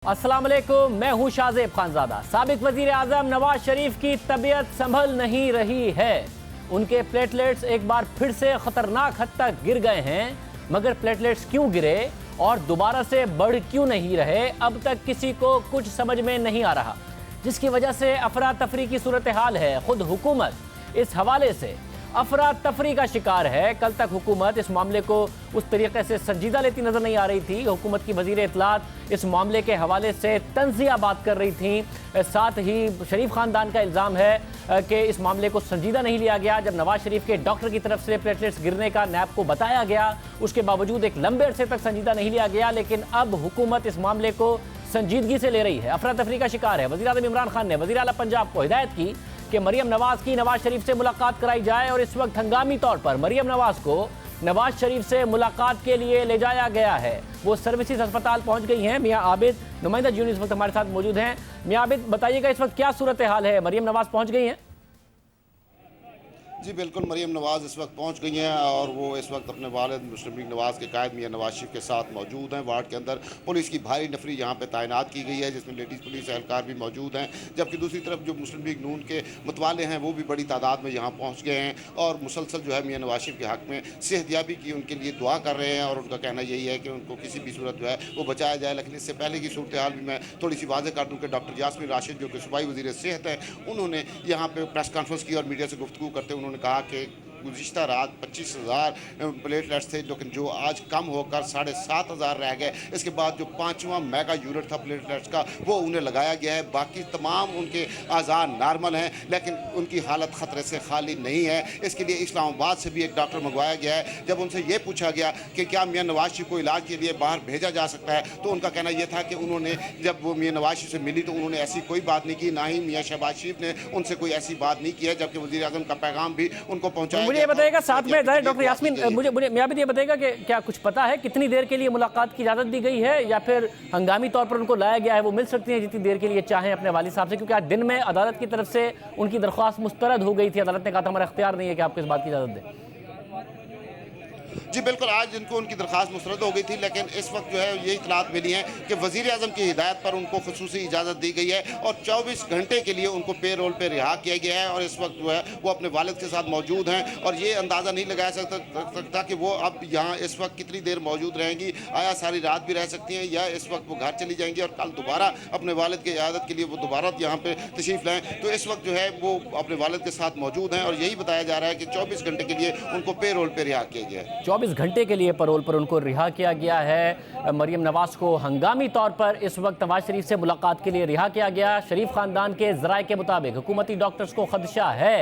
अस्सलाम वालेकुम, मैं हूं शाहजेब खानजादा। साबिक वजीर आजम नवाज शरीफ की तबीयत संभल नहीं रही है। उनके प्लेटलेट्स एक बार फिर से खतरनाक हद तक गिर गए हैं, मगर प्लेटलेट्स क्यों गिरे और दोबारा से बढ़ क्यों नहीं रहे, अब तक किसी को कुछ समझ में नहीं आ रहा, जिसकी वजह से अफरा तफरी की सूरत हाल है। खुद हुकूमत इस हवाले से अफरा तफरी का शिकार है। कल तक हुकूमत इस मामले को उस तरीके से संजीदा लेती नजर नहीं आ रही थी। हुकूमत की वजीर इत्तलात इस मामले के हवाले से तंज़िया बात कर रही थी। साथ ही शरीफ खानदान का इल्ज़ाम है कि इस मामले को संजीदा नहीं लिया गया। जब नवाज शरीफ के डॉक्टर की तरफ से प्लेटलेट्स गिरने का नैब को बताया गया, उसके बावजूद एक लंबे अरसे तक संजीदा नहीं लिया गया। लेकिन अब हुकूमत इस मामले को संजीदगी से ले रही है, अफरा तफरी का शिकार है। वज़ीर आज़म इमरान खान ने वज़ीर आला पंजाब को हिदायत की कि मरियम नवाज की नवाज शरीफ से मुलाकात कराई जाए, और इस वक्त हंगामी तौर पर मरियम नवाज को नवाज शरीफ से मुलाकात के लिए ले जाया गया है। वो सर्विसेज अस्पताल पहुंच गई हैं। मियां आबिद नुमाइंदा जून इस वक्त हमारे साथ मौजूद हैं। मियां आबिद, बताइएगा इस वक्त क्या सूरत हाल है? मरियम नवाज पहुंच गई हैं? जी बिल्कुल, मरियम नवाज़ इस वक्त पहुंच गई हैं और वो इस वक्त अपने वालिद मुस्लिम लीग नवाज़ के कायद मियां नवाज शरीफ के साथ मौजूद हैं। वार्ड के अंदर पुलिस की भारी नफरी यहाँ पे तैनात की गई है, जिसमें लेडीज़ पुलिस एहलकार भी मौजूद हैं। जबकि दूसरी तरफ जो मुस्लिम लीग नून के मतवाले हैं वो भी बड़ी तादाद में यहाँ पहुँच गए हैं और मुसलसल जो है मियां नवाज शरीफ के हक़ में सेहतयाबी की उनके लिए दुआ कर रहे हैं। और उनका कहना यही है कि उनको किसी भी सूरत जो है वो बचाया जाए। लेकिन इससे पहले की सूरत हाल भी मैं थोड़ी सी वाज़ेह कर दूँ कि डॉक्टर यास्मीन राशिद, जो कि सूबाई वज़ीर सेहत हैं, उन्होंने यहाँ पर प्रेस कॉन्फ्रेंस की और मीडिया से गुफ्तगू करते उन्होंने कहा कि गुज़िश्ता रात 25,000 प्लेटलेट्स थे, लेकिन जो आज कम होकर 7,500 रह गए। इसके बाद जो 5वां मेगा यूनिट था प्लेटलेट्स का वो उन्हें लगाया गया है। बाकी तमाम उनके आज़ार नॉर्मल हैं, लेकिन उनकी हालत ख़तरे से खाली नहीं है। इसके लिए इस्लामाबाद से भी एक डॉक्टर मंगवाया गया है। जब उनसे ये पूछा गया कि क्या मियां नवाज शरीफ को इलाज के लिए बाहर भेजा जा सकता है, तो उनका कहना यह था कि उन्होंने जब वो मियां नवाज शरीफ से मिली तो उन्होंने ऐसी कोई बात नहीं की, ना ही मियां शहबाज शरीफ ने उनसे कोई ऐसी बात नहीं की है। जबकि वज़ीर आज़म का पैगाम भी उनको पहुँचाया। मुझे ये बताइएगा, साथ में डॉक्टर यास्मीन, मुझे मियां आबिद ये बताइएगा कि क्या कुछ पता है कितनी देर के लिए मुलाकात की इजाजत दी गई है, या फिर हंगामी तौर पर उनको लाया गया है? वो मिल सकती हैं जितनी देर के लिए चाहें अपने वालिद साहब से, क्योंकि आज दिन में अदालत की तरफ से उनकी दरख्वास्त मुस्तरद हो गई थी। अदालत ने कहा था हमारा इख्तियार नहीं है कि आपको इस बात की इजाजत दें। जी बिल्कुल, आज इनको उनकी दरख्वास्त मुस्तरद हो गई थी, लेकिन इस वक्त जो है ये इतलात मिली हैं कि वज़ीर आज़म की हिदायत पर उनको खुसूसी इजाज़त दी गई है और 24 घंटे के लिए उनको पे रोल पर रिहा किया गया है। और इस वक्त जो है वो अपने वालिद के साथ मौजूद हैं और ये अंदाज़ा नहीं लगाया सकता कि वो अब यहाँ इस वक्त कितनी देर मौजूद रहेंगी। आया सारी रात भी रह सकती हैं या इस वक्त वो घर चली जाएंगी और कल दोबारा अपने वालिद की इयादत के लिए वो दोबारा यहाँ पर तशरीफ़ लाएँ। तो इस वक्त जो है वो अपने वालिद के साथ मौजूद हैं और यही बताया जा रहा है कि 24 घंटे के लिए उनको पे रोल पर रिहा किया गया है। 24 घंटे के लिए पैरोल पर उनको रिहा किया गया है। मरियम नवाज को हंगामी तौर पर इस वक्त नवाज शरीफ से मुलाकात के लिए रिहा किया गया। शरीफ खानदान के ज़राए के मुताबिक हुकूमती डॉक्टर्स को खदशा है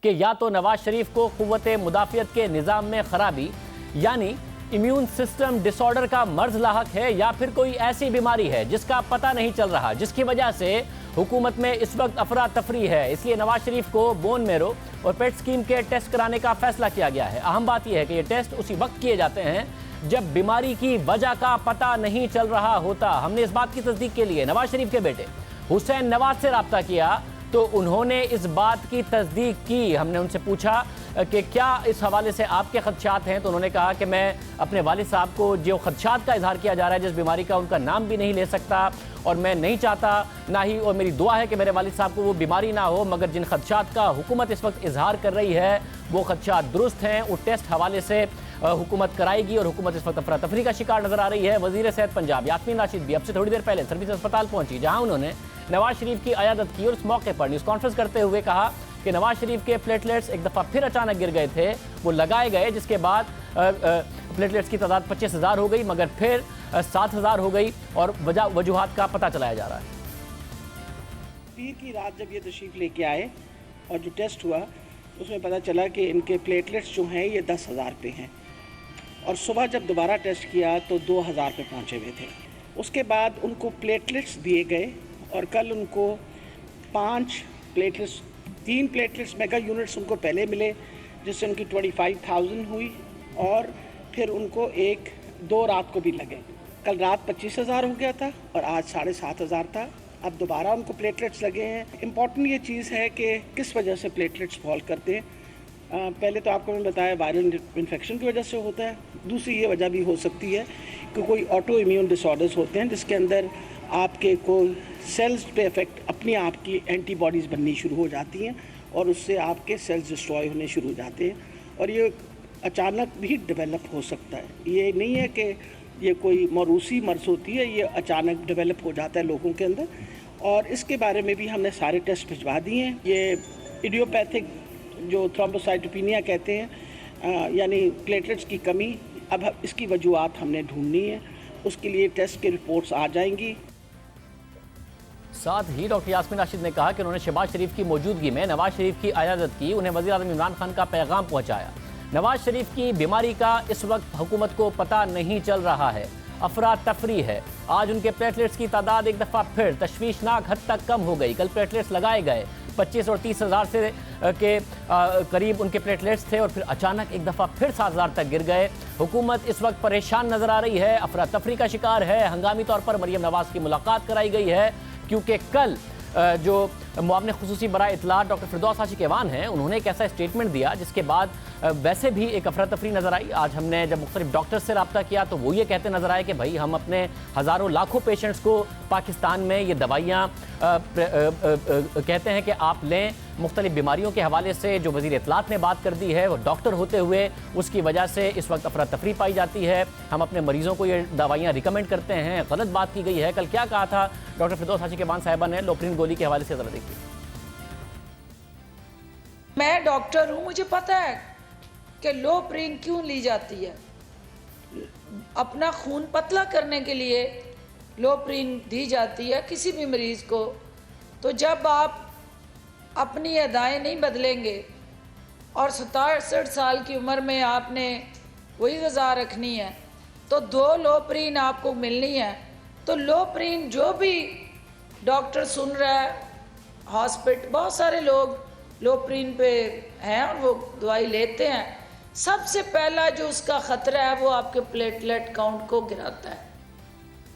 कि या तो नवाज शरीफ को क़ुव्वत मुदाफ़ियत के निज़ाम में ख़राबी यानी इम्यून सिस्टम डिसऑर्डर का मर्ज लाहक है, या फिर कोई ऐसी बीमारी है जिसका पता नहीं चल रहा, जिसकी वजह से हुकूमत में इस वक्त अफरा तफरी है। इसलिए नवाज शरीफ को बोन मेरो और पेट स्कीम के टेस्ट कराने का फैसला किया गया है। अहम बात यह है कि ये टेस्ट उसी वक्त किए जाते हैं जब बीमारी की वजह का पता नहीं चल रहा होता। हमने इस बात की तस्दीक के लिए नवाज शरीफ के बेटे हुसैन नवाज से रब्ता किया तो उन्होंने इस बात की तस्दीक की। हमने उनसे पूछा कि क्या इस हवाले से आपके खदशात हैं, तो उन्होंने कहा कि मैं अपने वालिद साहब को जो खदशात का इजहार किया जा रहा है, जिस बीमारी का उनका नाम भी नहीं ले सकता और मैं नहीं चाहता ना ही, और मेरी दुआ है कि मेरे वालिद साहब को वो बीमारी ना हो, मगर जिन खदशात का हुकूमत इस वक्त इजहार कर रही है वो खदशात दुरुस्त हैं। वो टेस्ट हवाले से हुकूमत कराएगी और हुकूमत इस वक्त अफरा तफरी का शिकार नजर आ रही है। वज़ीर सेहत पंजाब यास्मीन राशिद भी अब से थोड़ी देर पहले सर्विस अस्पताल पहुंची, जहां उन्होंने नवाज शरीफ की अयादत की और इस मौके पर न्यूज़ कॉन्फ्रेंस करते हुए कहा कि नवाज शरीफ के प्लेटलेट्स एक दफ़ा फिर अचानक गिर गए थे, वो लगाए गए, जिसके बाद प्लेटलेट्स की तादाद 25,000 हो गई, मगर फिर 7,000 हो गई और वजूहात का पता चलाया जा रहा है। पीर की रात जब ये तशरीफ़ लेके आए और जो टेस्ट हुआ उसमें पता चला कि इनके प्लेटलेट्स जो हैं ये 10,000 पे हैं, और सुबह जब दोबारा टेस्ट किया तो 2,000 पे पहुँचे हुए थे। उसके बाद उनको प्लेटलेट्स दिए गए और कल उनको 3 प्लेटलेट्स मेगा यूनिट्स उनको पहले मिले, जिससे उनकी 25,000 हुई, और फिर उनको 2 रात को भी लगे। कल रात 25,000 हो गया था और आज 7,500 था। अब दोबारा उनको प्लेटलेट्स लगे हैं। इम्पॉर्टेंट ये चीज़ है कि किस वजह से प्लेटलेट्स फॉल करते हैं। पहले तो आपको मैं बताया वायरल इन्फेक्शन की वजह से होता है। दूसरी ये वजह भी हो सकती है कि कोई ऑटो इम्यून डिसऑर्डर्स होते हैं जिसके अंदर आपके को सेल्स पे इफेक्ट अपनी आपकी एंटीबॉडीज़ बननी शुरू हो जाती हैं और उससे आपके सेल्स डिस्ट्रॉय होने शुरू हो जाते हैं और ये अचानक भी डेवलप हो सकता है। ये नहीं है कि ये कोई मौरूसी मर्ज होती है, ये अचानक डेवलप हो जाता है लोगों के अंदर और इसके बारे में भी हमने सारे टेस्ट भिजवा दिए हैं। ये इडियोपैथिक जो थ्रोम्बोसाइटोपिनिया कहते हैं यानी प्लेटलेट्स की कमी, अब इसकी वजूहत हमने ढूंढनी है, उसके लिए टेस्ट की रिपोर्ट्स आ जाएंगी। साथ ही डॉक्टर यास्मीन राशिद ने कहा कि उन्होंने शहबाज शरीफ की मौजूदगी में नवाज शरीफ की इयादत की, उन्हें वज़ीर आज़म इमरान खान का पैगाम पहुंचाया। नवाज शरीफ की बीमारी का इस वक्त हुकूमत को पता नहीं चल रहा है, अफरा तफरी है। आज उनके प्लेटलेट्स की तादाद एक दफ़ा फिर तशवीशनाक हद तक कम हो गई। कल प्लेटलेट्स लगाए गए 25 और 30 हज़ार से के करीब उनके प्लेटलेट्स थे और फिर अचानक एक दफ़ा फिर 7 हज़ार तक गिर गए। हुकूमत इस वक्त परेशान नज़र आ रही है, अफरा तफरी का शिकार है। हंगामी तौर पर मरियम नवाज़ की मुलाकात कराई गई है क्योंकि कल जो मुआवने खुसूसी बराए इत्तलात डॉक्टर फिरदौस हाशी केवान हैं, उन्होंने एक ऐसा स्टेटमेंट दिया जिसके बाद वैसे भी एक अफरा तफरी नज़र आई। आज हमने जब मुख्तलिफ डॉक्टर से रब्ता किया तो वो ये कहते नज़र आए कि भाई हम अपने हज़ारों लाखों पेशेंट्स को पाकिस्तान में ये दवाइयाँ कहते हैं कि आप लें। मुख्तलिफ बीमारियों के हवाले से जो वज़ीर इत्तलात ने बात कर दी है वो डॉक्टर होते हुए उसकी वजह से इस वक्त अफरा तफरी पाई जाती है। हम अपने मरीज़ों को ये दवाइयाँ रिकमेंड करते हैं, गलत बात की गई है। कल क्या कहा था डॉक्टर फिरदौस हाशी केवान साहिबा ने लोप्रिन गोली के हवाले से, ज़रा देखिए। मैं डॉक्टर हूँ, मुझे पता है कि लोप्रिन क्यों ली जाती है। अपना खून पतला करने के लिए लोप्रिन दी जाती है किसी भी मरीज़ को। तो जब आप अपनी अदाएँ नहीं बदलेंगे और 67 साल की उम्र में आपने वही ग़िज़ा रखनी है तो 2 लोप्रिन आपको मिलनी है। तो लोप्रिन जो भी डॉक्टर सुन रहा है, हॉस्पिटल बहुत सारे लोग लोप्रिन पे हैं और वो दवाई लेते हैं। सबसे पहला जो उसका ख़तरा है वो आपके प्लेटलेट काउंट को गिराता है।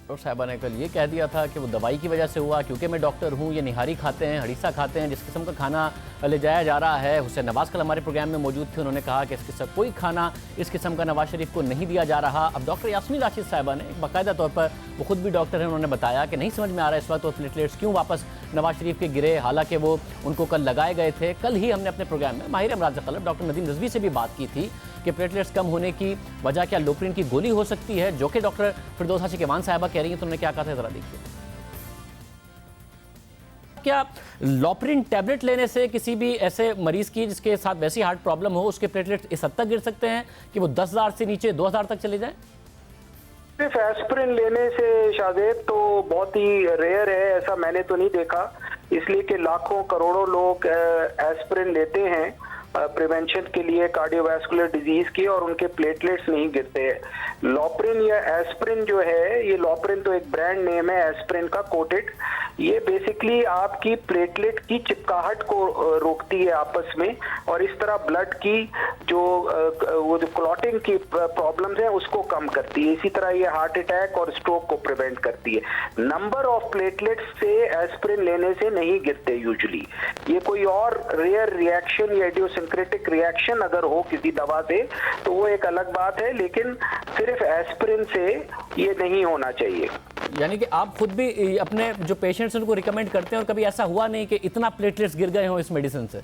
डॉक्टर साहिबा ने कल ये कह दिया था कि वो दवाई की वजह से हुआ, क्योंकि मैं डॉक्टर हूँ। ये निहारी खाते हैं, हड़ीसा खाते हैं, जिस किस्म का खाना ले जाया जा रहा है। हुसैन नवाज़ कल हमारे प्रोग्राम में मौजूद थे, उन्होंने कहा कि इस किस्म कोई खाना इस किस्म का नवाज शरीफ को नहीं दिया जा रहा। अब डॉक्टर यास्मीन राशिद साहिबा ने बाकायदा तौर पर, वो खुद भी डॉक्टर हैं, उन्होंने बताया कि नहीं समझ में आ रहा है इस वक्त वो प्लेटलेट्स क्यों वापस नवाज शरीफ के गिरे, हालांकि वो उनको कल लगाए गए थे। कल ही हमने अपने प्रोग्राम में माहिर अमराज क़ल्ब डॉक्टर नदीम रिजवी से भी बात की थी कि प्लेटलेट्स कम होने की वजह क्या लोप्रिन की गोली हो सकती है, जो कि डॉक्टर फिरदौस हाशी केवान साहिबा कह रही हैं। तो उन्होंने क्या कहा था, जरा देखिए। क्या लोप्रिन टैबलेट लेने से किसी भी ऐसे मरीज की जिसके साथ वैसी हार्ट प्रॉब्लम हो उसके प्लेटलेट्स इस हद तक गिर सकते हैं कि वो 10,000 से नीचे 2,000 तक चले जाएं? सिर्फ एस्पिरिन लेने से शायद तो बहुत ही रेयर है, ऐसा मैंने तो नहीं देखा, इसलिए कि लाखों करोड़ों लोग एस्पिरिन लेते हैं प्रिवेंशन के लिए कार्डियोवैस्कुलर डिजीज की और उनके प्लेटलेट्स नहीं गिरते हैं। लोप्रिन या एस्पिरिन जो है, ये लोप्रिन तो एक ब्रांड नेम है एस्पिरिन का कोटेड, ये बेसिकली आपकी प्लेटलेट की चिपकाहट को रोकती है आपस में और इस तरह ब्लड की जो क्लॉटिंग की प्रॉब्लम्स हैं उसको कम करती है। इसी तरह ये हार्ट अटैक और स्ट्रोक को प्रिवेंट करती है। नंबर ऑफ प्लेटलेट्स से एस्पिरिन लेने से नहीं गिरते यूजुअली। ये कोई और रेयर रिएक्शन या इडियोसिंक्रेटिक रिएक्शन अगर हो किसी दवा से तो वो एक अलग बात है, लेकिन सिर्फ एस्पिरिन से ये नहीं होना चाहिए। यानी कि आप खुद भी अपने जो पेशेंट्स उनको रिकमेंड करते हैं और कभी ऐसा हुआ नहीं कि इतना प्लेटलेट्स गिर गए हों इस मेडिसिन से?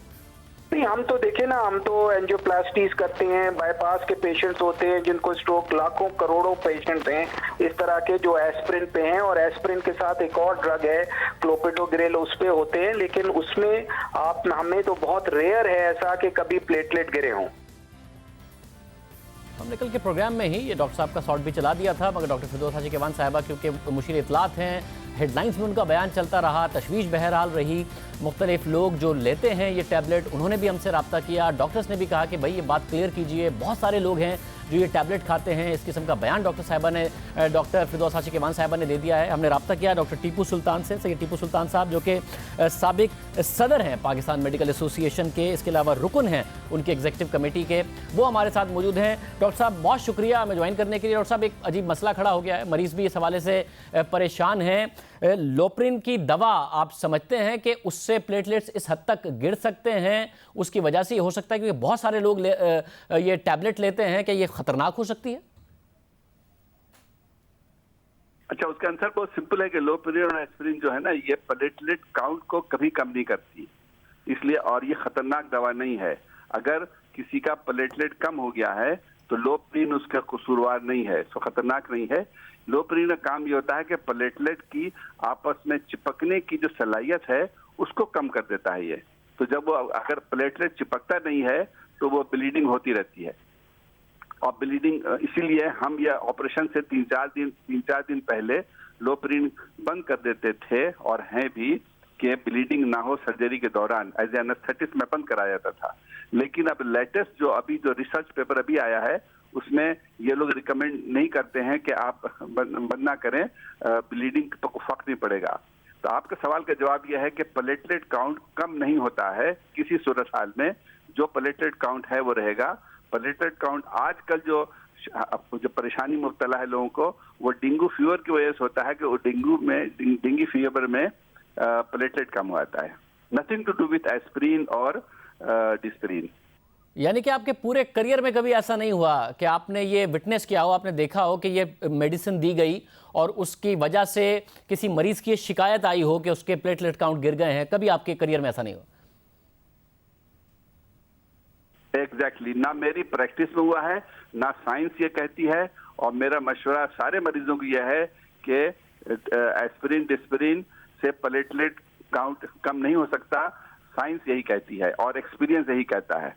नहीं, हम तो देखें ना, हम तो एंजियोप्लास्टीज करते हैं, बाईपास के पेशेंट्स होते हैं जिनको स्ट्रोक, लाखों करोड़ों पेशेंट्स हैं इस तरह के जो एस्पिरिन पे हैं, और एस्पिरिन के साथ एक और ड्रग है क्लोपिडोग्रेल, उस पे होते हैं, लेकिन उसमें हमें तो बहुत रेयर है ऐसा कि कभी प्लेटलेट गिरे हों। हमने कल के प्रोग्राम में ही ये डॉक्टर साहब का शॉट भी चला दिया था, मगर डॉक्टर फिरदौस हाशी केवान साहिबा क्योंकि मुशीर इत्तलात हैं, हेडलाइंस में उनका बयान चलता रहा, तशवीश बहरहाल रही। मुख्तलिफ लोग जो लेते हैं ये टैबलेट, उन्होंने भी हमसे रब्ता किया, डॉक्टर्स ने भी कहा कि भाई ये बात क्लियर कीजिए। बहुत सारे लोग हैं जो ये टैबलेट खाते हैं, इस किस्म का बयान डॉक्टर फिरदौस हाशी केवान साहिबा ने दे दिया है। हमने रब्ता किया डॉक्टर टीपू सुल्तान से, सैयद टीपू सुल्तान साहब जो कि साबिक सदर हैं पाकिस्तान मेडिकल एसोसिएशन के, इसके अलावा रुकन हैं उनके एग्जीक्यूटिव कमेटी के, वो हमारे साथ मौजूद हैं। डॉक्टर साहब बहुत शुक्रिया हमें ज्वाइन करने के लिए। डॉक्टर साहब, एक अजीब मसला खड़ा हो गया है, मरीज़ भी इस हवाले से परेशान हैं। लोप्रिन की दवा आप समझते हैं कि उससे प्लेटलेट्स इस हद तक गिर सकते हैं, उसकी वजह से ये हो सकता है क्योंकि बहुत सारे लोग ये टैबलेट लेते हैं, कि ये खतरनाक हो सकती है? अच्छा, उसका आंसर बहुत सिंपल है कि लोपरिन और एस्पिरिन जो है ना, ये प्लेटलेट काउंट को कभी कम नहीं करती, इसलिए, और ये खतरनाक दवा नहीं है। अगर किसी का प्लेटलेट कम हो गया है तो लोपरिन उसका कसूरवार नहीं है, सो खतरनाक नहीं है। लोपरिन का काम ये होता है कि प्लेटलेट की आपस में चिपकने की जो सलाहियत है उसको कम कर देता है ये। तो जब वो, अगर प्लेटलेट चिपकता नहीं है तो वो ब्लीडिंग होती रहती है, और ब्लीडिंग, इसीलिए हम ये ऑपरेशन से 3-4 दिन पहले लोपरिन बंद कर देते थे, और हैं भी, कि ब्लीडिंग ना हो सर्जरी के दौरान, एज एनेस्थेटिस्ट में बंद कराया जाता था। लेकिन अब लेटेस्ट जो रिसर्च पेपर अभी आया है, उसमें ये लोग रिकमेंड नहीं करते हैं कि आप बंद ना करें, ब्लीडिंग तो फर्क नहीं पड़ेगा। तो आपके सवाल का जवाब यह है कि प्लेटलेट काउंट कम नहीं होता है किसी सूरत हाल में, जो प्लेटलेट काउंट है वो रहेगा। प्लेटलेट काउंट आजकल जो परेशानी मुब्तला है लोगों को, वो डेंगू फीवर की वजह से होता है कि वो डेंगू फीवर में प्लेटलेट कम हो जाता है। Nothing to do with aspirin और डिस्पिरिन। यानी कि आपके पूरे करियर में कभी ऐसा नहीं हुआ कि आपने ये विटनेस किया हो, आपने देखा हो कि ये मेडिसिन दी गई और उसकी वजह से किसी मरीज की शिकायत आई हो कि उसके प्लेटलेट काउंट गिर गए हैं? कभी आपके करियर में ऐसा नहीं हुआ? एग्जैक्टली, ना मेरी प्रैक्टिस में हुआ है, ना साइंस ये कहती है, और मेरा मशवरा सारे मरीजों को यह है कि एस्पिरिन डिस्पिरिन से प्लेटलेट काउंट कम नहीं हो सकता। साइंस यही कहती है और एक्सपीरियंस यही कहता है।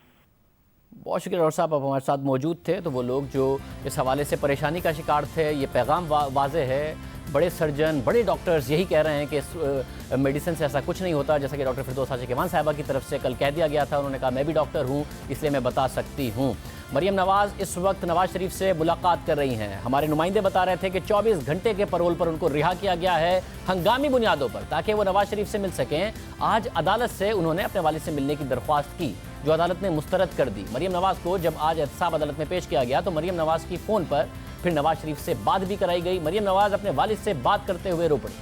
बहुत शुक्रिया डॉक्टर साहब, आप हमारे साथ मौजूद थे। तो वो लोग जो इस हवाले से परेशानी का शिकार थे, ये पैगाम वाज़े है। बड़े सर्जन, बड़े डॉक्टर्स यही कह रहे हैं कि इस मेडिसिन से ऐसा कुछ नहीं होता, जैसा कि डॉक्टर फिरदौस आशिक़ साहिबा की तरफ से कल कह दिया गया था। उन्होंने कहा मैं भी डॉक्टर हूँ, इसलिए मैं बता सकती हूँ। मरियम नवाज़ इस वक्त नवाज शरीफ से मुलाकात कर रही हैं। हमारे नुमाइंदे बता रहे थे कि 24 घंटे के पैरोल पर उनको रिहा किया गया है हंगामी बुनियादों पर, ताकि वो नवाज शरीफ से मिल सकें। आज अदालत से उन्होंने अपने वालिद से मिलने की दरख्वास्त की, जो अदालत ने मुस्तरद कर दी। मरियम नवाज़ को जब आज एहतसाब अदालत में पेश किया गया तो मरियम नवाज़ की फ़ोन पर फिर नवाज शरीफ से बात भी कराई गई। मरियम नवाज़ अपने वालिद से बात करते हुए रो पड़ी।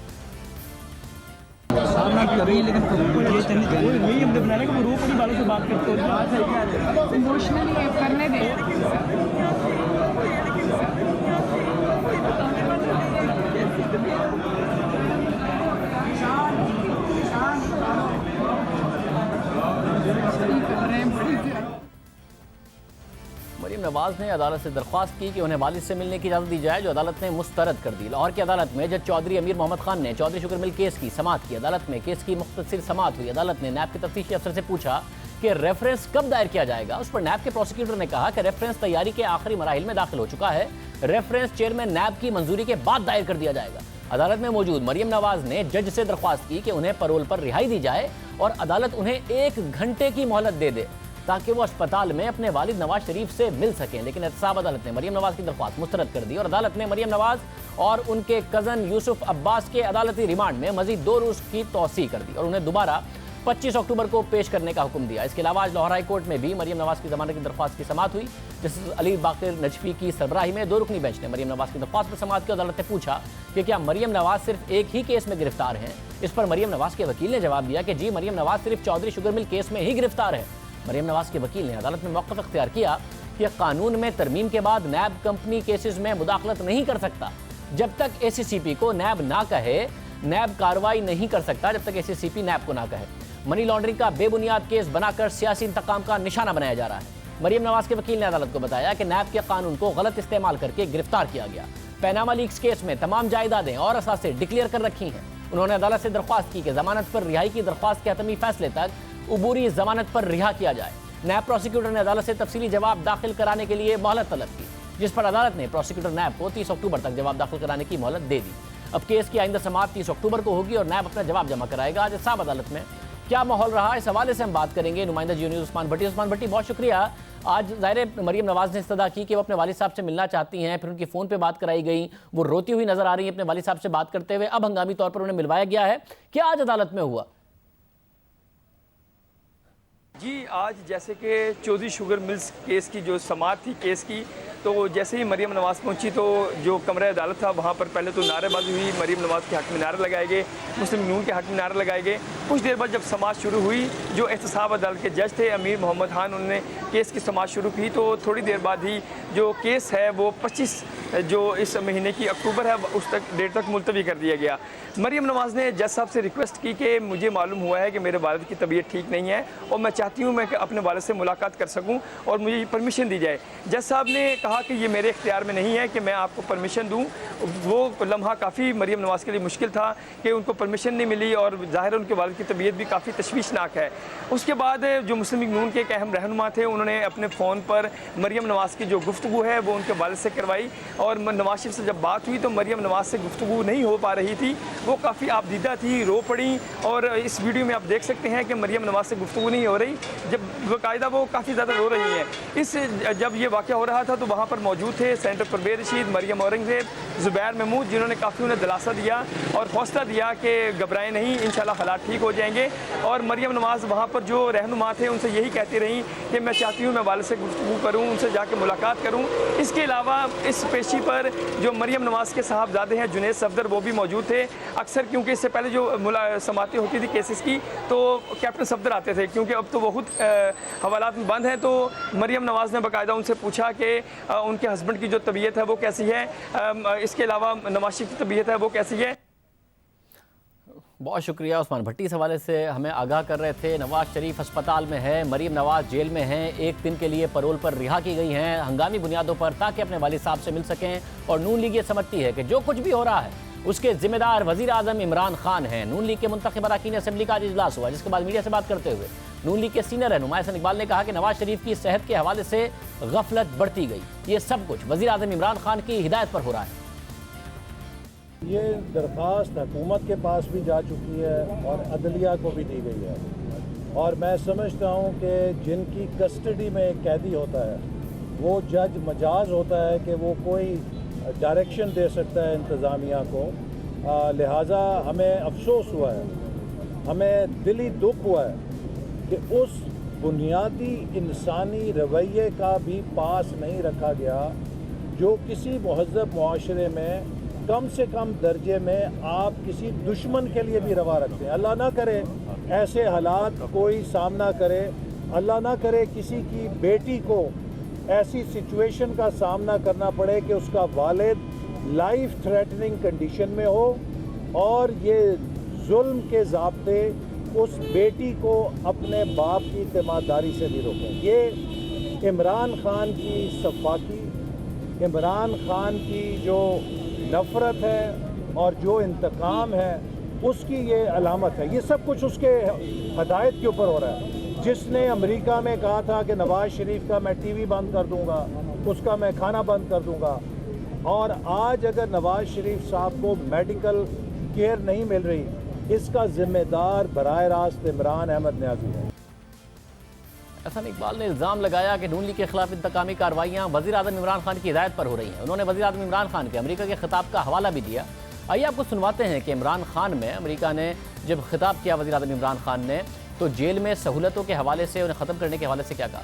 मरियम नवाज़ ने अदालत से दरख्वास्त की कि उन्हें वालिद से मिलने की इजाज़त दी जाए, जो अदालत ने मुस्तरद कर दी। लाहौर की अदालत में जज चौधरी अमीर मोहम्मद खान ने चौधरी शुगर मिल केस की समाअत की। अदालत में केस की मुख्तसर समाअत हुई। अदालत ने नैब के तफ्तीशी अफसर से पूछा कि रेफरेंस कब दायर किया जाएगा। उस पर नैब के प्रोसिक्यूटर ने कहा कि रेफरेंस तैयारी के आखिरी मराहिल में दाखिल हो चुका है, रेफरेंस चेयरमैन नैब की मंजूरी के बाद दायर कर दिया जाएगा। अदालत में मौजूद मरियम नवाज़ ने जज से दरख्वास्त की कि उन्हें पैरोल पर रिहाई दी जाए और अदालत उन्हें 1 घंटे की मोहलत दे दे ताकि वो अस्पताल में अपने वालिद नवाज शरीफ से मिल सकें। लेकिन एहतसाब अदालत ने मरियम नवाज़ की दरख्वास्त मुस्तरद कर दी और अदालत ने मरियम नवाज़ और उनके कज़न यूसुफ अब्बास के अदालती रिमांड में मजीद 2 रोज़ की तौसीह कर दी और उन्हें दोबारा 25 अक्टूबर को पेश करने का हुक्म दिया। इसके अलावा आज लाहौर हाई कोर्ट में भी मरियम नवाज़ की जमानत की दरख्वास्त की समाअत हुई। जस्टिस अली बाकिर नजफी की सरबराही में 2 रुकनी बेंच ने मरियम नवाज़ की दरख्वास्त पर समाअत की। अदालत ने पूछा कि क्या मरियम नवाज़ सिर्फ एक ही केस में गिरफ्तार हैं। इस पर मरियम नवाज़ के वकील ने जवाब दिया कि जी, मरियम नवाज़ सिर्फ चौधरी शुगर मिल केस में ही गिरफ्तार है। मरियम नवाज़ के वकील ने अदालत में मौक़िफ़ इख्तियार किया कि कानून में तरमीम के बाद नैब कंपनी केसेस में मुदाखलत नहीं कर सकता। जब तक ACCP को नैब ना कहे, नैब कार्रवाई नहीं कर सकता जब तक ACCP नैब को ना कहे। मनी लॉन्ड्रिंग का बेबुनियाद केस बनाकर सियासी इंतकाम का निशाना बनाया जा रहा है। मरियम नवाज़ के वकील ने अदालत को बताया कि नैब के कानून को गलत इस्तेमाल करके गिरफ्तार किया गया। पैनामा लीक्स केस में तमाम जायदादें और असासे डिक्लेयर कर रखी हैं। उन्होंने अदालत से दरख्वास्त की कि जमानत पर रिहाई की दरख्वास्त के हतमी फैसले तक उबूरी जमानत पर रिहा किया जाए। नैब प्रोसिक्यूटर ने अदालत से तफसीली जवाब दाखिल कराने के लिए मोहलत तलब की, जिस पर अदालत ने प्रोसिक्यूटर नैब को 30 अक्टूबर तक जवाब दाखिल कराने की मोहलत दे दी। अब केस की आइंदा समाअत 30 अक्टूबर को होगी और नैब अपना जवाब जमा कराएगा। आज साहब अदालत में क्या माहौल रहा, इस हवाले से हम बात करेंगे। नुमाइंदा जियो न्यूज़ उस्मान भट्टी। उस्मान भट्टी, बहुत शुक्रिया। आज ज़ाहिर मरियम नवाज़ ने इस्तदा की कि वो अपने वालिद साहब से मिलना चाहती हैं, फिर उनकी फ़ोन पे बात कराई गई, वो रोती हुई नजर आ रही है अपने वालिद साहब से बात करते हुए। अब हंगामी तौर पर उन्हें मिलवाया गया है। क्या आज अदालत में हुआ? जी, आज जैसे कि चौधरी शुगर मिल्स केस की जो समाअत थी केस की, तो जैसे ही मरीम नवाज़ पहुंची तो जो कमरा अदालत था वहाँ पर पहले तो नारेबाजी हुई, मरीम नवाज़ के हक़ में नारे लगाए गए, मुस्लिम नून के हक़ में नारे लगाए गए। कुछ देर बाद जब समाअत शुरू हुई, जो एहतसाब अदालत के जज थे अमीर मोहम्मद खान, उन्होंने केस की समाअत शुरू की। तो थोड़ी देर बाद ही जो केस है वो 25 जो इस महीने की अक्टूबर है उस तक डेट तक मुलतवी कर दिया गया। मरीम नवाज़ ने जज साहब से रिक्वेस्ट की कि मुझे मालूम हुआ है कि मेरे वालिद की तबीयत ठीक नहीं है और मैं चाहती हूँ मैं अपने वालिद से मुलाकात कर सकूँ और मुझे परमिशन दी जाए। जज साहब ने कहा कि ये मेरे इख्तियार में नहीं है कि मैं आपको परमिशन दूँ। वो लम्हा काफ़ी मरीम नवाज़ के लिए मुश्किल था कि उनको परमिशन नहीं मिली और ज़ाहिर है उनके वालिद की तबीयत भी काफ़ी तशवीशनाक है। उसके बाद जो मुस्लिम लीग नून के एक अहम रहनुमा थे, उन्होंने अपने फ़ोन पर मरीम नवाज़ की जो गुफ्तगू है वो उनके वालिद से करवाई और नवाज शरीफ से जब बात हुई तो मरीम नवाज़ से गुफ्तगू नहीं हो पा रही थी, वो काफ़ी आपदीदा थी, रो पड़ी। और इस वीडियो में आप देख सकते हैं कि मरीम नवाज़ से गुफ्तगू नहीं हो रही, जब बाकायदा वो काफ़ी ज़्यादा रो रही हैं। जब ये वाक़या हो रहा था तो वहाँ पर मौजूद थे सेनेटर परवेज़ रशीद, मरियम औरंगज़ेब, ज़ुबैर महमूद, जिन्होंने काफ़ी उन्हें दिलासा दिया और हौसला दिया कि घबराएं नहीं, इंशाल्लाह हालात ठीक हो जाएंगे। और मरीम नवाज़ वहाँ पर जो रहनुमा थे उनसे यही कहती रहीं कि मैं चाहती हूँ मैं वालिद से गुफ्तगू करूँ, उनसे जाके मुलाकात करूँ। इसके अलावा इस पेशी पर जो मरीम नवाज़ के साहबजादे हैं जुनैद सफदर, वो भी मौजूद थे। अक्सर क्योंकि इससे पहले जो समातें होती थी केसेस की तो कैप्टन सफदर आते थे, क्योंकि अब तो बहुत हवालात में बंद हैं। तो मरीम नवाज़ ने बाकायदा उनसे पूछा कि उनके हस्बैंड की जो तबीयत है वो कैसी है, इसके अलावा नवाज शरीफ की तबीयत है वो कैसी है। बहुत शुक्रिया। उस्मान भट्टी इस हवाले से हमें आगाह कर रहे थे। नवाज शरीफ अस्पताल में है, मरीम नवाज जेल में हैं, एक दिन के लिए पैरोल पर रिहा की गई हैं हंगामी बुनियादों पर, ताकि अपने वालिद साहब से मिल सकें। और नून लीग ये समझती है कि जो कुछ भी हो रहा है उसके जिम्मेदार वज़ीर आज़म इमरान खान हैं। नून लीग के मुंतखब अरकान असेंबली का आज इजलास हुआ, जिसके बाद मीडिया से बात करते हुए नून लीग के सीनियर रहनुमा एहसन इकबाल ने कहा कि नवाज शरीफ की सेहत के हवाले से गफलत बढ़ती गई। ये सब कुछ वज़ीर आज़म इमरान खान की हिदायत पर हो रहा है। ये दरख्वास्त हुकूमत के पास भी जा चुकी है और अदलिया को भी दी गई है। और मैं समझता हूँ कि जिनकी कस्टडी में एक कैदी होता है वो जज मजाज होता है कि वो कोई डायरेक्शन दे सकता है इंतज़ामिया को। लिहाजा हमें अफसोस हुआ है, हमें दिली दुख हुआ है कि उस बुनियादी इंसानी रवैये का भी पास नहीं रखा गया जो किसी महज़ब मुआशरे में कम से कम दर्जे में आप किसी दुश्मन के लिए भी रवा रखते हैं। अल्लाह ना करे ऐसे हालात कोई सामना करे, अल्लाह ना करे किसी की बेटी को ऐसी सिचुएशन का सामना करना पड़े कि उसका वालिद लाइफ थ्रेटनिंग कंडीशन में हो और ये जुल्म के ज़ाब्ते उस बेटी को अपने बाप की ईमानदारी से भी रोकें। ये इमरान खान की सफाकी, इमरान खान की जो नफ़रत है और जो इंतकाम है उसकी ये अलामत है। ये सब कुछ उसके हदायत के ऊपर हो रहा है। जिसने अमेरिका में कहा था कि नवाज शरीफ का मैं टीवी बंद कर दूंगा, उसका मैं खाना बंद कर दूंगा, और आज अगर नवाज शरीफ साहब को मेडिकल केयर नहीं मिल रही, इसका जिम्मेदार बराह रास्त इमरान अहमद न्याजी है। एहसन इकबाल ने इल्ज़ाम लगाया कि नून लीग के खिलाफ इंतकामी कार्रवाइयाँ वज़ीर आज़म इमरान खान की हिदायत पर हो रही हैं। उन्होंने वज़ीर आज़म इमरान खान के अमेरिका के खिताब का हवाला भी दिया। आइए आपको सुनवाते हैं कि इमरान खान में अमेरिका ने जब खिताब किया वज़ीर आज़म इमरान खान ने, तो जेल में सहूलतों के हवाले से, उन्हें ख़त्म करने के हवाले से क्या कहा।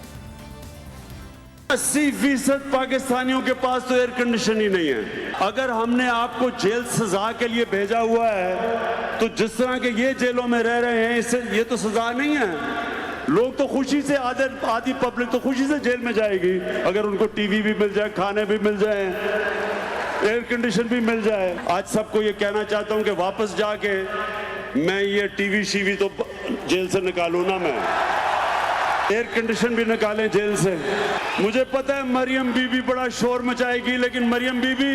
80% पाकिस्तानियों के पास तो एयर कंडीशन ही नहीं है। अगर हमने आपको जेल सजा के लिए भेजा हुआ है तो जिस तरह के ये जेलों में रह रहे हैं, इससे ये तो सजा नहीं है। लोग तो खुशी से, आधी पब्लिक तो खुशी से जेल में जाएगी अगर उनको टीवी भी मिल जाए, खाने भी मिल जाए, एयर कंडीशन भी मिल जाए। आज सबको ये कहना चाहता हूं कि वापस जाके मैं ये टीवी शीवी तो जेल से निकालूं ना, मैं एयर कंडीशन भी निकालें जेल से। मुझे पता है मरियम बीबी बड़ा शोर मचाएगी, लेकिन मरियम बीबी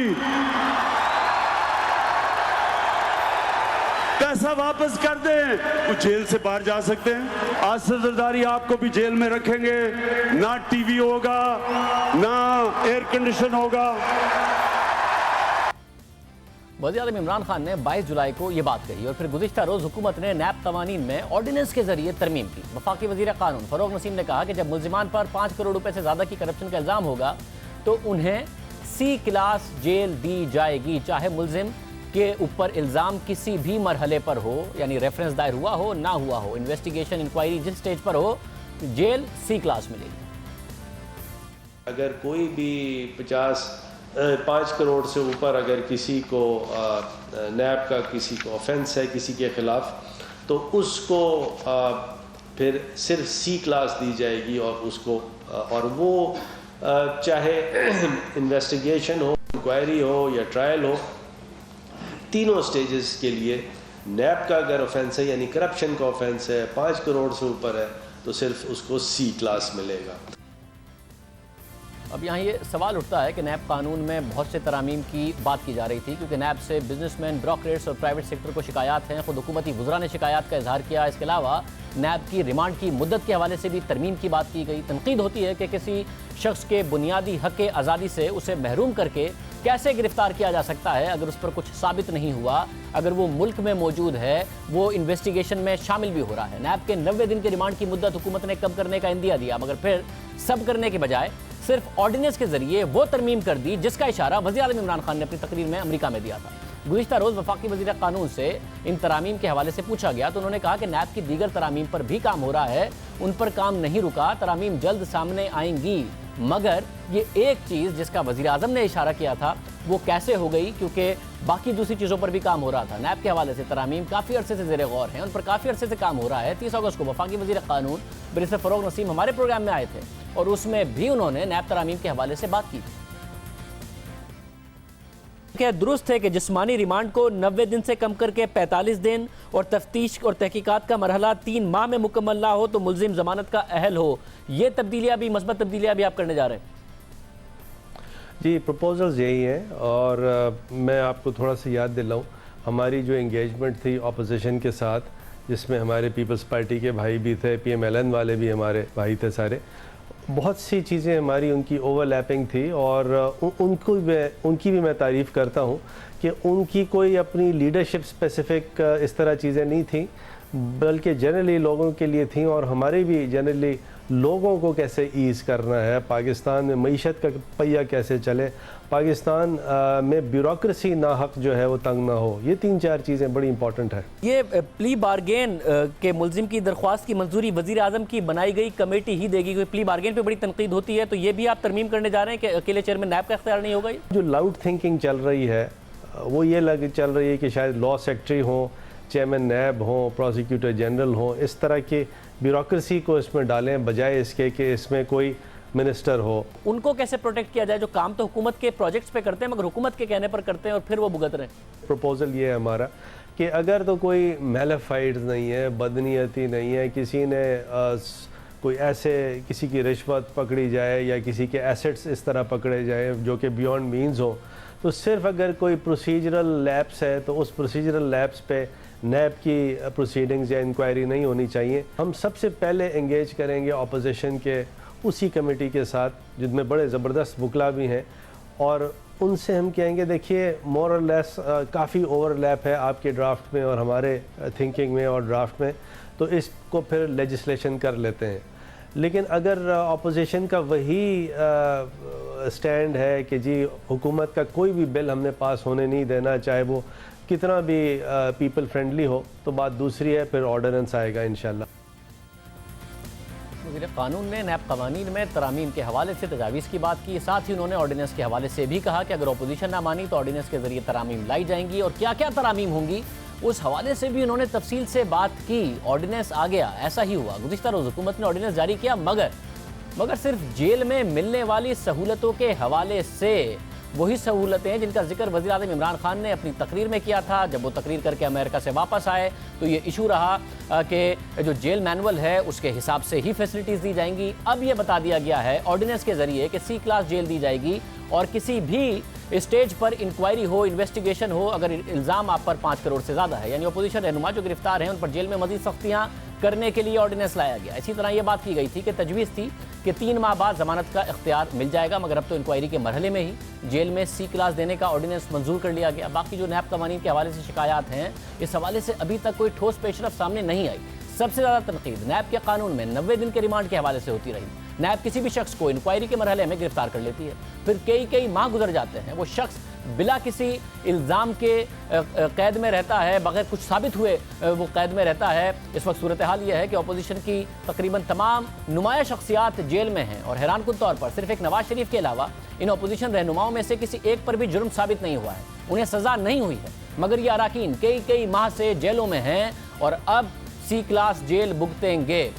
पैसा वापस कर दें, वो जेल से बाहर जा सकते हैं। आसिफ जरदारी आपको भी जेल में रखेंगे, ना टीवी होगा ना एयर कंडीशन होगा। वज़ीर आज़म इमरान खान ने 22 जुलाई को ये बात कही और फिर गुज़िश्ता रोज़ हुकूमत ने नैब कवानीन में ऑर्डिनेंस के जरिए तरमीम की। वफाकी वज़ीर कानून फ़रोग़ नसीम ने कहा कि जब मुल्ज़िमान पर 5 करोड़ रुपए से ज़्यादा की करप्शन का इल्ज़ाम होगा तो उन्हें C क्लास जेल दी जाएगी, चाहे मुल्ज़िम के ऊपर इल्ज़ाम किसी भी मरहले पर हो, यानी रेफरेंस दायर हुआ हो ना हुआ हो, इन्वेस्टिगेशन इंक्वायरी जिस स्टेज पर हो, जेल C क्लास मिलेगी। अगर कोई भी 5 करोड़ से ऊपर अगर किसी को नैब का किसी को ऑफेंस है किसी के ख़िलाफ़, तो उसको फिर सिर्फ सी क्लास दी जाएगी और उसको और वो चाहे इन्वेस्टिगेशन हो, इंक्वायरी हो या ट्रायल हो, तीनों स्टेजेस के लिए नैब का अगर ऑफेंस है यानी करप्शन का ऑफेंस है 5 करोड़ से ऊपर है तो सिर्फ उसको सी क्लास मिलेगा। अब यहाँ ये सवाल उठता है कि नैब कानून में बहुत से तरामीम की बात की जा रही थी, क्योंकि नैब से बिजनेसमैन, ब्रोकरेट्स और प्राइवेट सेक्टर को शिकायत हैं। खुद हुकूमती वज़रा ने शिकायत का इजहार किया। इसके अलावा नैब की रिमांड की मुद्दत के हवाले से भी तरमीम की बात की गई। तनकीद होती है कि किसी शख्स के बुनियादी हक़ आज़ादी से उसे महरूम करके कैसे गिरफ्तार किया जा सकता है अगर उस पर कुछ साबित नहीं हुआ, अगर वो मुल्क में मौजूद है, वो इन्वेस्टिगेशन में शामिल भी हो रहा है। नैब के 90 दिन के रिमांड की मुद्दत हुकूमत ने कम करने का इंदिया दिया, मगर फिर सब करने के बजाय सिर्फ ऑर्डिनेंस के जरिए वो तरमीम कर दी जिसका इशारा वज़ीर-ए-आज़म इमरान खान ने अपनी तकरीर में अमेरिका में दिया था। गुज़िश्ता रोज़ वफाकी वज़ीर कानून से इन तरामीम के हवाले से पूछा गया तो उन्होंने कहा कि नैब की दीगर तरामीम पर भी काम हो रहा है, उन पर काम नहीं रुका, तरामीम जल्द सामने आएंगी। मगर ये एक चीज़ जिसका वज़ीर-ए-आज़म ने इशारा किया था वो कैसे हो गई, क्योंकि बाकी दूसरी चीज़ों पर भी काम हो रहा था। नैब के हवाले से तरामीम काफ़ी अरसे से ज़ेर गौर हैं, उन पर काफ़ी अरसे से काम हो रहा है। 30 अगस्त को वफाकी वज़ीर कानून बैरिस्टर फ़रोग़ नसीम हमारे प्रोग्राम में आए थे और उसमें भी उन्होंने नैब तरामीम के हवाले से बात की। क्या दुरुस्त है कि जिस्मानी रिमांड को 90 दिन से कम करके 45 दिन और तफ्तीश और तहकीकात का मरहला 3 माह में मुकम्मल ना हो तो मुल्जिम जमानत का अहल हो? ये तब्दीलियाँ भी, मस्बत तब्दीलियाँ भी आप करने जा रहे हैं? जी, प्रपोजल्स यही हैं और मैं आपको थोड़ा सा याद दिलाऊं, हमारी जो एंगेजमेंट थी अपोजिशन के साथ, जिसमें हमारे पीपल्स पार्टी के भाई भी थे, PMLN वाले भी हमारे भाई थे सारे, बहुत सी चीज़ें हमारी उनकी ओवरलैपिंग थी और उनकी भी मैं तारीफ़ करता हूँ कि उनकी कोई अपनी लीडरशिप स्पेसिफ़िक इस तरह चीज़ें नहीं थी, बल्कि जनरली लोगों के लिए थी। और हमारे भी जनरली लोगों को कैसे ईज़ करना है, पाकिस्तान में मईशत का पहिया कैसे चले, पाकिस्तान में ब्यूरोक्रेसी नाहक जो है वो तंग ना हो, ये 3-4 चीज़ें बड़ी इंपॉर्टेंट है। ये प्ली बारगेन के मुल्जिम की दरख्वास्त की मंजूरी वज़ीर-ए-आज़म की बनाई गई कमेटी ही देगी, क्योंकि प्ली बारगेन पे बड़ी तनकीद होती है, तो ये भी आप तरमीम करने जा रहे हैं कि अकेले चेयरमैन नैब का इख्तियार नहीं होगा? जो लाउड थिंकिंग चल रही है वो ये चल रही है कि शायद लॉ सेक्रेटरी हों, चेयरमैन नैब हों, प्रोसिक्यूटर जनरल हों, इस तरह की ब्यूरोक्रेसी को इसमें डालें बजाय इसके कि इसमें कोई मिनिस्टर हो। उनको कैसे प्रोटेक्ट किया जाए जो काम तो हुकूमत के प्रोजेक्ट्स पे करते हैं मगर हुकूमत के कहने पर करते हैं और फिर वो भुगत रहे हैं? प्रपोजल ये है हमारा कि अगर तो कोई मैलेफाइड्स नहीं है, बदनीयती नहीं है, किसी ने कोई ऐसे किसी की रिश्वत पकड़ी जाए या किसी के एसेट्स इस तरह पकड़े जाए जो कि बियॉन्ड मीन्स हो, तो सिर्फ अगर कोई प्रोसीजरल लैप्स है तो उस प्रोसीजरल लैप्स पे नैब की प्रोसीडिंग्स या इंक्वायरी नहीं होनी चाहिए। हम सबसे पहले एंगेज करेंगे अपोजिशन के उसी कमेटी के साथ जिनमें बड़े ज़बरदस्त वकला भी हैं और उनसे हम कहेंगे देखिए मोर और लेस काफ़ी ओवरलैप है आपके ड्राफ्ट में और हमारे थिंकिंग में और ड्राफ्ट में, तो इसको फिर लेजिस्लेशन कर लेते हैं। लेकिन अगर अपोजिशन का वही स्टैंड है कि जी हुकूमत का कोई भी बिल हमने पास होने नहीं देना, चाहे वो कितना भी पीपल फ्रेंडली हो, तो बात दूसरी है, फिर ऑर्डिनेंस आएगा इंशाल्लाह। वज़ीर कानून ने नैब कवानीन में तरामीम के हवाले से तजावीज़ की बात की, साथ ही उन्होंने ऑर्डिनेंस के हवाले से भी कहा कि अगर अपोजिशन ना मानी तो ऑर्डिनेंस के जरिए तरामीम लाई जाएंगी और क्या क्या तरामीम होंगी उस हवाले से भी उन्होंने तफसील से बात की। ऑर्डिनेंस आ गया, ऐसा ही हुआ, गुज़िश्ता रोज़ हुकूमत ने ऑर्डिनेंस जारी किया, मगर सिर्फ जेल में मिलने वाली सहूलतों के हवाले से, वही सहूलतें हैं जिनका जिक्र वज़ीर-ए-आज़म इमरान खान ने अपनी तकरीर में किया था। जब वो तकरीर करके अमेरिका से वापस आए तो ये इशू रहा कि जो जेल मैनुअल है उसके हिसाब से ही फैसिलिटीज़ दी जाएंगी। अब ये बता दिया गया है ऑर्डिनेंस के ज़रिए कि C क्लास जेल दी जाएगी और किसी भी स्टेज पर इंक्वायरी हो, इन्वेस्टिगेशन हो, अगर इल्ज़ाम आप पर 5 करोड़ से ज़्यादा है, यानी अपोजिशन रहनुमा जो गिरफ्तार हैं उन पर जेल में मज़ीद सख्तियाँ करने के लिए ऑर्डिनेंस लाया गया। इसी तरह ये बात की गई थी कि तजवीज़ थी कि 3 माह बाद ज़मानत का इख्तियार मिल जाएगा, मगर अब तो इंक्वायरी के मरहले में ही जेल में C क्लास देने का ऑर्डिनेंस मंजूर कर लिया गया। बाकी जो नैब कवानीन के हवाले से शिकायत हैं, इस हवाले से अभी तक कोई ठोस पेशरफ सामने नहीं आई। सबसे ज़्यादा तनकीद नैब के कानून में 90 दिन के रिमांड के हवाले से होती रही। नैब किसी भी शख्स को इंक्वायरी के मरहले में गिरफ्तार कर लेती है, फिर कई माह गुजर जाते हैं, वो शख्स बिला किसी इल्ज़ाम के कैद में रहता है, बगैर कुछ साबित हुए वो कैद में रहता है। इस वक्त सूरत हाल यह है कि अपोजिशन की तकरीबन तमाम नुमाया शख्सियात जेल में हैं और हैरानकुन तौर पर सिर्फ एक नवाज शरीफ के अलावा इन अपोजिशन रहनुमाओं में से किसी एक पर भी जुर्म साबित नहीं हुआ है, उन्हें सज़ा नहीं हुई है, मगर ये अराकीन कई माह से जेलों में हैं और अब सी क्लास जेल भुगतेंगे।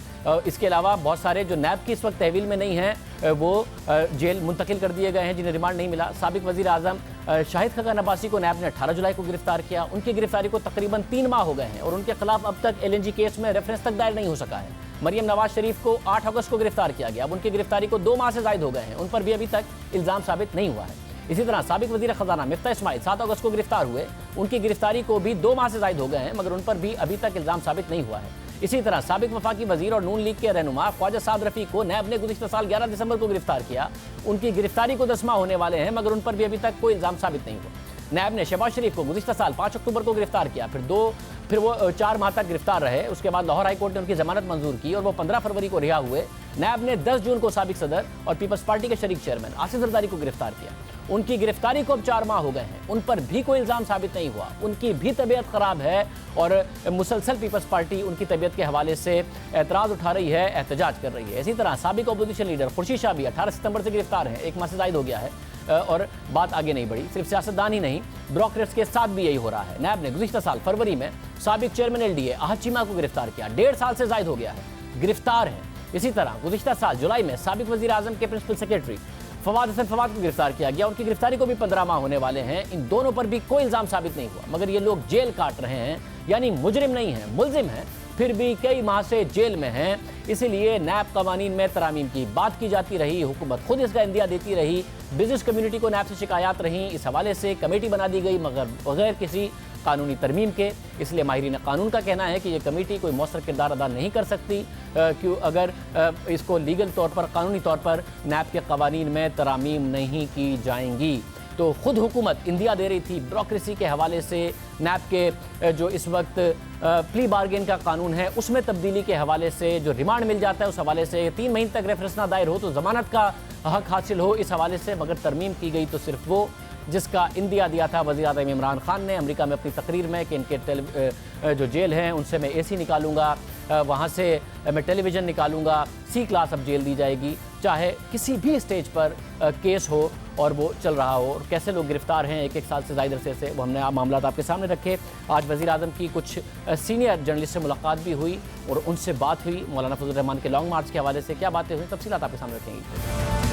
इसके अलावा बहुत सारे जो नैब की इस वक्त तहवील में नहीं हैं वो जेल मुंतकिल कर दिए गए हैं, जिन्हें रिमांड नहीं मिला। साबिक वज़ीर आज़म शाहिद खकान अब्बासी को नैब ने 18 जुलाई को गिरफ्तार किया। उनकी गिरफ्तारी को तकरीबन 3 माह हो गए हैं और उनके खिलाफ अब तक LNG केस में रेफरेंस तक दायर नहीं हो सका है। मरियम नवाज शरीफ को 8 अगस्त को गिरफ्तार किया गया। अब उनकी गिरफ्तारी को 2 माह से ज़ायद हो गए हैं, उन पर भी अभी तक इल्ज़ाम साबित नहीं हुआ है। इसी तरह साबिक वज़ीर ख़जाना मिफ्ता इस्माइल 7 अगस्त को गिरफ्तार हुए, उनकी गिरफ्तारी को भी 2 माह से ज़ायद हो गए हैं, मगर उन पर भी अभी तक इल्ज़ाम साबित नहीं हुआ है। इसी तरह साबिक वफाकी वजीर और नून लीग के रहनुमा ख्वाजा साद रफ़ी को नैब ने गुज़िश्ता साल 11 दिसंबर को गिरफ्तार किया। उनकी गिरफ्तारी को 10 माह होने वाले हैं, मगर उन पर भी अभी तक कोई इल्ज़ाम साबित नहीं हुआ। नैब ने शहबाज शरीफ को गुज़िश्ता साल 5 अक्टूबर को गिरफ्तार किया, फिर वो 4 माह तक गिरफ्तार रहे। उसके बाद लाहौर हाई कोर्ट ने उनकी जमानत मंजूर की और वो 15 फरवरी को रिहा हुए। नैब ने 10 जून को साबिक सदर और पीपल्स पार्टी के शरीक चेयरमैन आसिफ जरदारी को गिरफ्तार किया। उनकी गिरफ्तारी को अब 4 माह हो गए हैं, उन पर भी कोई इल्ज़ाम साबित नहीं हुआ। उनकी भी तबीयत ख़राब है और मुसलसल पीपल्स पार्टी उनकी तबीयत के हवाले से एतराज़ उठा रही है, एहतजाज कर रही है। इसी तरह साबिक अपोजिशन लीडर खुर्शीद शाह भी 18 सितंबर से गिरफ्तार है, 1 माह से ज़ायद हो गया है और बात आगे नहीं बढ़ी। सिर्फ सियासतदान ही नहीं, ब्यूरोक्रेट्स के साथ भी यही हो रहा है। नैब ने गुज़िश्ता साल फरवरी में साबिक चेयरमैन LDA अहद चीमा को गिरफ्तार किया, 1.5 साल से ज़ायद हो गया है, गिरफ्तार है। इसी तरह गुज़िश्ता साल जुलाई में साबिक वज़ीर आज़म के प्रिंसिपल सेक्रेटरी फवाद हसन फवाद को गिरफ्तार किया गया। उनकी गिरफ्तारी को भी 15 माह होने वाले हैं। इन दोनों पर भी कोई इल्ज़ाम साबित नहीं हुआ, मगर ये लोग जेल काट रहे हैं, यानी मुजरिम नहीं हैं, मुलजिम हैं, फिर भी कई माह से जेल में हैं। इसीलिए नैब कवानीन में तरामीम की बात की जाती रही, हुकूमत खुद इसका इंदिया देती रही, बिजनेस कम्युनिटी को नैब से शिकायत रही। इस हवाले से कमेटी बना दी गई, मगर बगैर किसी कानूनी तरमीम के। इसलिए माहिरीन कानून का कहना है कि ये कमेटी कोई मौसर किरदार अदा नहीं कर सकती क्यों अगर इसको लीगल तौर पर, कानूनी तौर पर नैब के कवानीन में तरामीम नहीं की जाएंगी। तो खुद हुकूमत इंदिया दे रही थी ब्यूरोक्रेसी के हवाले से। नैब के जो इस वक्त प्ली बार्गेन का कानून है उसमें तब्दीली के हवाले से जो रिमांड मिल जाता है, उस हवाले से 3 महीने तक रेफरेंस ना दायर हो तो ज़मानत का हक हासिल हो, इस हवाले से। मगर तरमीम की गई तो सिर्फ वो जिसका इंदिया दिया था वज़ीर आज़म इमरान खान ने अमेरिका में अपनी तकरीर में कि इनके जो जेल हैं उनसे मैं AC निकालूंगा, वहाँ से मैं टेलीविज़न निकालूंगा। C क्लास अब जेल दी जाएगी, चाहे किसी भी स्टेज पर केस हो और वो चल रहा हो। और कैसे लोग गिरफ्तार हैं 1-1 साल से ज़ायद अरसे से, वो हमने मामला आपके सामने रखे। आज वज़ीर आज़म की कुछ सीनियर जर्नलिस्ट से मुलाकात भी हुई और उनसे बात हुई। मौलाना फजल रहमान के लॉन्ग मार्च के हवाले से क्या बातें हुई, तफसीलात आपके सामने रखेंगे।